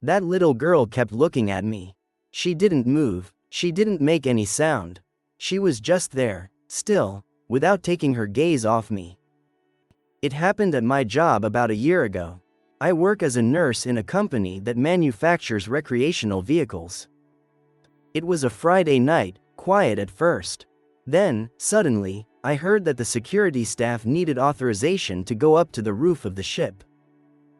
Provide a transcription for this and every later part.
That little girl kept looking at me. She didn't move, she didn't make any sound. She was just there, still, without taking her gaze off me. It happened at my job about a year ago. I work as a nurse in a company that manufactures recreational vehicles. It was a Friday night, quiet at first. Then, suddenly, I heard that the security staff needed authorization to go up to the roof of the ship.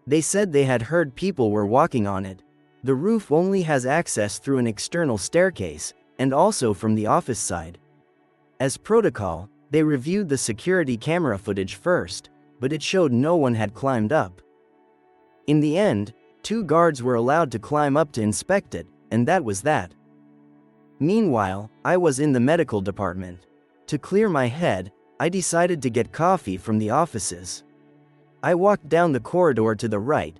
They said they had heard people were walking on it. The roof only has access through an external staircase, and also from the office side. As protocol, they reviewed the security camera footage first, but it showed no one had climbed up. In the end, 2 guards were allowed to climb up to inspect it, and that was that. Meanwhile, I was in the medical department. To clear my head, I decided to get coffee from the offices. I walked down the corridor to the right,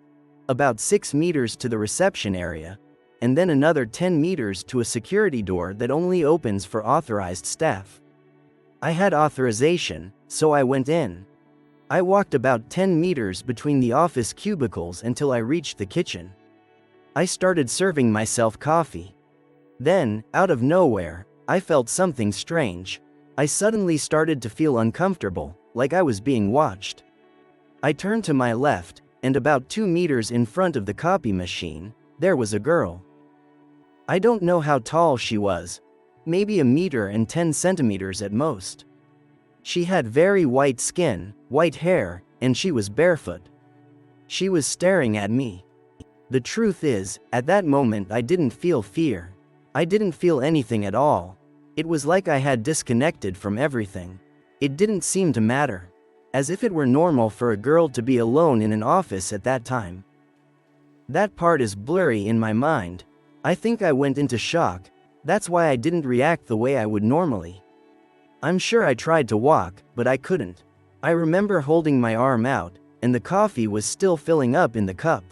about 6 meters to the reception area, and then another 10 meters to a security door that only opens for authorized staff. I had authorization, so I went in. I walked about 10 meters between the office cubicles until I reached the kitchen. I started serving myself coffee. Then, out of nowhere, I felt something strange. I suddenly started to feel uncomfortable, like I was being watched. I turned to my left, and about 2 meters in front of the copy machine, there was a girl. I don't know how tall she was, maybe 1 meter and 10 centimeters at most. She had very white skin, white hair, and she was barefoot. She was staring at me. The truth is, at that moment I didn't feel fear. I didn't feel anything at all. It was like I had disconnected from everything. It didn't seem to matter. As if it were normal for a girl to be alone in an office at that time. That part is blurry in my mind. I think I went into shock. That's why I didn't react the way I would normally. I'm sure I tried to walk, but I couldn't. I remember holding my arm out, and the coffee was still filling up in the cup.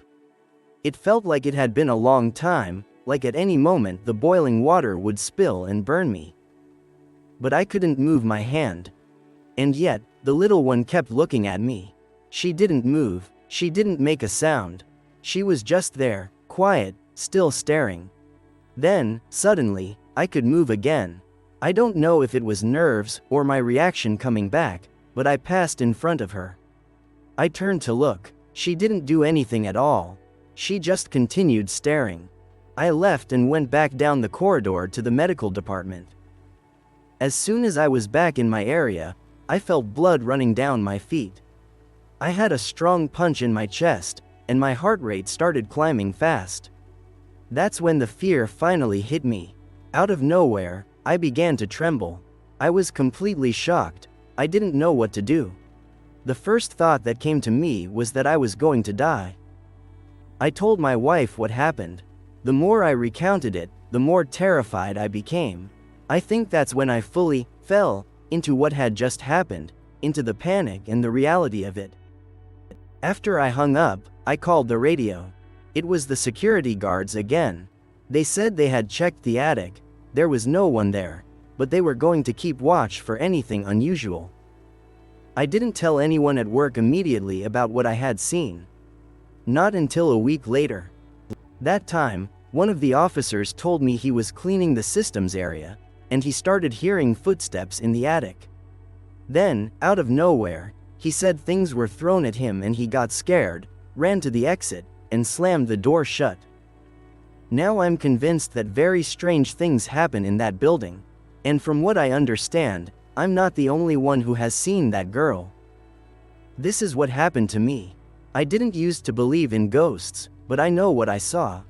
It felt like it had been a long time, like at any moment the boiling water would spill and burn me. But I couldn't move my hand. And yet, the little one kept looking at me. She didn't move, she didn't make a sound. She was just there, quiet, still staring. Then, suddenly, I could move again. I don't know if it was nerves or my reaction coming back, but I passed in front of her. I turned to look. She didn't do anything at all. She just continued staring. I left and went back down the corridor to the medical department. As soon as I was back in my area, I felt blood running down my feet. I had a strong punch in my chest, and my heart rate started climbing fast. That's when the fear finally hit me. Out of nowhere, I began to tremble. I was completely shocked. I didn't know what to do. The first thought that came to me was that I was going to die. I told my wife what happened. The more I recounted it, the more terrified I became. I think that's when I fully fell into what had just happened, into the panic and the reality of it. After I hung up, I called the radio. It was the security guards again. They said they had checked the attic. There was no one there, but they were going to keep watch for anything unusual. I didn't tell anyone at work immediately about what I had seen. Not until a week later. That time, one of the officers told me he was cleaning the systems area, and he started hearing footsteps in the attic. Then, out of nowhere, he said things were thrown at him and he got scared, ran to the exit, and slammed the door shut. Now I'm convinced that very strange things happen in that building. And from what I understand, I'm not the only one who has seen that girl. This is what happened to me. I didn't used to believe in ghosts, but I know what I saw.